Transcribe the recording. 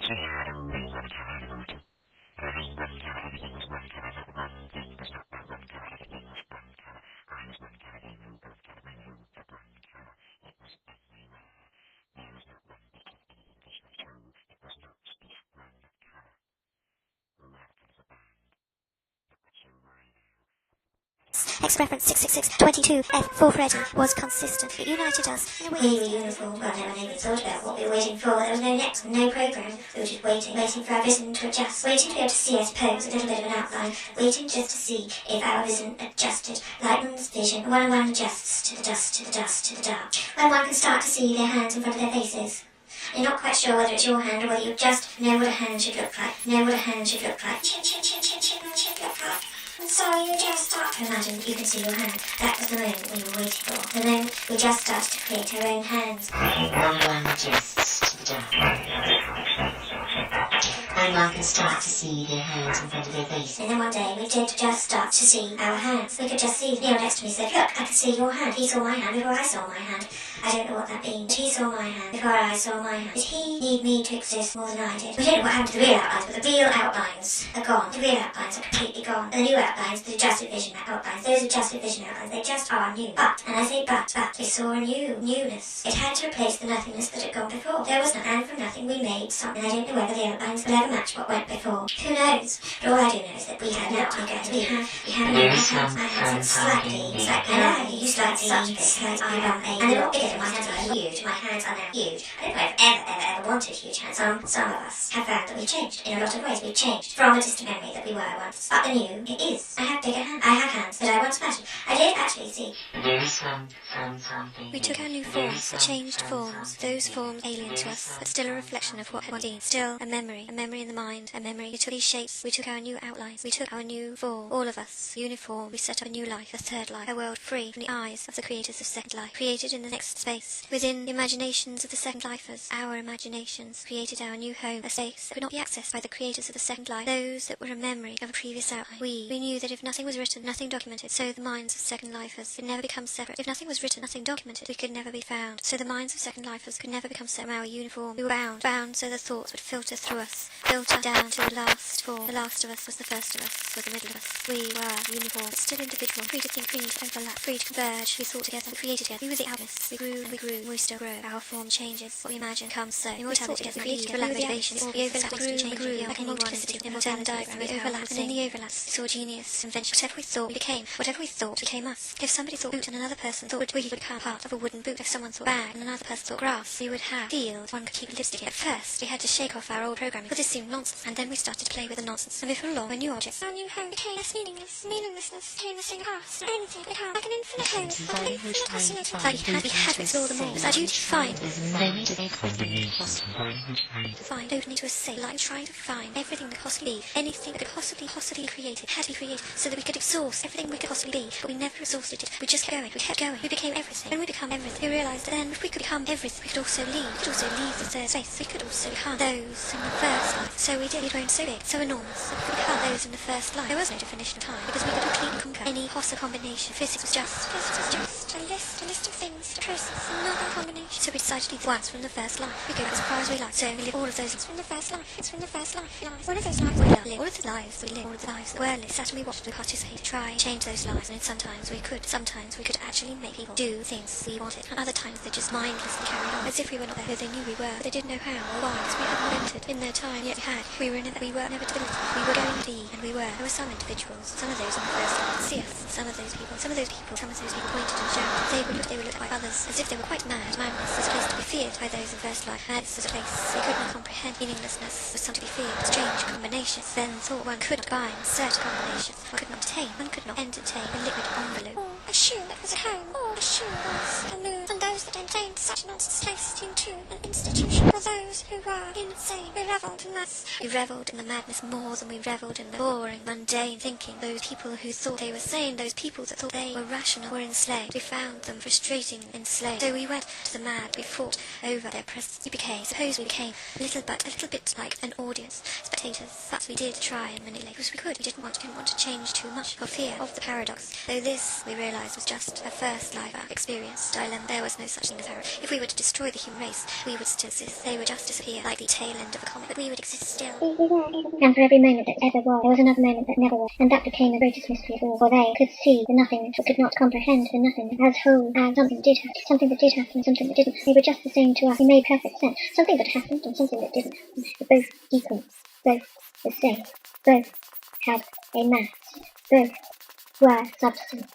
She had only one kind of water. Only one colour, everything was one colour, not one thing was not one colour, everything was one colour. I was one colour, they were both colour, we were the one colour. It was everywhere. There was not one bit of anything which was true. It was not this one colour. Welcome to the band. Look what you were now. X reference 66622F4 Freddy was consistent. It united us in a way. We were uniform. Well, no one even thought about what we were waiting for. There was no next, no program. We were just waiting for our vision to adjust, waiting to be able to see, I suppose, a little bit of an outline, waiting just to see if our vision adjusted. Lightman's vision, one and one adjusts to the dust, to the dust, to the dark. When one can start to see their hands in front of their faces. You're not quite sure whether it's your hand or whether you just know what a hand should look like. Know what a hand should look like. Chin look like. And so you just start to imagine that you can see your hand. That was the moment we were waiting for. The moment we just started to create our own hands. One adjusts to the dark. And one can start to see their hands in front of their face. And then one day we did just start to see our hands. We could just see. Neil next to me said, look, I can see your hand. He saw my hand before I saw my hand. I don't know what that means. He saw my hand before I saw my hand. Did he need me to exist more than I did? We don't know what happened to the real outlines, but the real outlines are gone. The real outlines are completely gone. And the new outlines, the adjusted vision outlines, those adjusted vision outlines, they just are new. But, and I say but, we saw a newness. It had to replace the nothingness that had gone before. There was nothing, and from nothing we made something. I don't know whether the outlines will ever match what went before. Who knows? But all I do know is that we had looked together. We had my hands slightly, I know, you slightly, and they're not bigger than my hands are huge. My hands are now huge. I don't know if I've ever wanted huge hands. Some of us have found that we've changed. In a lot of ways, we've changed from the distant memory that we were once. But the new, it is. I have bigger hands. I have hands that I once imagined. I did actually see. We took our new forms, the changed forms, those forms alien to us, but still a reflection of what had been. Still a memory in the mind, a memory. We took these shapes, we took our new outlines, we took our new form, all of us, uniform. We set up a new life, a third life, a world free from the eyes of the creators of second life, created in the next space, within the imaginations of the second lifers. Our imaginations created our new home, a space that could not be accessed by the creators of the second life, those that were a memory of a previous outline. We knew that if nothing was written, nothing documented, so the minds of second lifers could never become separate. If nothing was written, nothing documented, we could never be found. So the minds of second lifers could never become separate from our uniform. We were bound so the thoughts would filter through us, filter down to the last form. The last of us was the first of us, was the middle of us. We were uniform, but still individual, free to think, free to overlap, free to converge. We thought together, we created together. We were the alchemists. We grew and we grew, and we still grow. Our form changes. What we imagine comes so. Immortality together, we created together. Motivations, we overlapped, we grew, like an multiplicity of immortal diagram. We overlapped, and in the overlaps, we saw genius, invention. Whatever we thought, we became. Whatever we thought, became us. If somebody thought boot and another person thought we would become part of a wooden boot. If someone thought bag and another person thought grass, we would have field. One could keep lipstick in. At first, we had to shake off our old programming, but this seemed nonsense, and then we started to play with the nonsense. And before long, a new object, our new home, became less meaningless. Meaninglessness became the same past. Anything became like an infinite home, like an infinite possibility. Like we had to explore them all. It was our duty to find. Don't need to assay, like trying to find everything that could possibly be, anything that could possibly created, had to be created, so that we could exhaust everything we could possibly be. But we never exhausted it. We just kept going. We kept going. We became everything. When we become everything, we realised that then if we could become everything, we could also leave. We could also leave the third space. We could also become those in the first life. So we did. We'd grown so big, so enormous, that we could become those in the first life. There was no definition of time, because we could completely conquer any possible combination. Physics was just a list of things to process, another combination. So we decided to leave once from the first life. We go as far as we like. So we live all of those from the first life. It's from the first life. All of those lives we live. All of the lives we live. All of the lives that were lived. Sat and we watched, we participated, try, change those lives. And sometimes we could actually make people do things we wanted. And other times they just mindlessly carried on as if we were not there. They knew we were, but they didn't know how or why, because we hadn't entered in their time. Yet we had. We were inevitability. We were going to be, and we were. There were some individuals, some of those on the first life could see us. Some of those people pointed and shouted. They would look like others, as if they were quite mad. Madness is a place to be feared by those in first life. Madness is a place they could not comprehend. Meaninglessness was something to be feared. Strange combinations. Then thought one could not combine certain combinations. One could not obtain. One could not entertain a liquid envelope. Or a shoe that was at home. Or a shoe was a moon. And those that entertained such nonsense placed into an institution were those who were insane. We revelled in this. We revelled in the madness more than we revelled in the boring, mundane thinking. Those people who thought they were sane, those people that thought they were rational, were enslaved. We found them frustrating enslaved. So we went to the mad. We fought over their presence. Suppose we became a little bit like an audience, spectators. But we did try and manipulate, because we could. We didn't want to change too much for fear of the paradox. Though this, we realised, was just a first life experience. Dilemma. There was no such thing as error. If we were to destroy the human race, we would still exist. They would just disappear like the tail end of a comet, but we would exist still. And for every moment that ever was, there was another moment that never was, and that became the greatest mystery of all, for they could see the nothingness, but could not comprehend the nothingness as whole, as something that did happen, something that did happen, and something that didn't. They were just the same to us. They made perfect sense. Something that happened and something that didn't happen, but both equal, both the same, both had a mass, both were substance.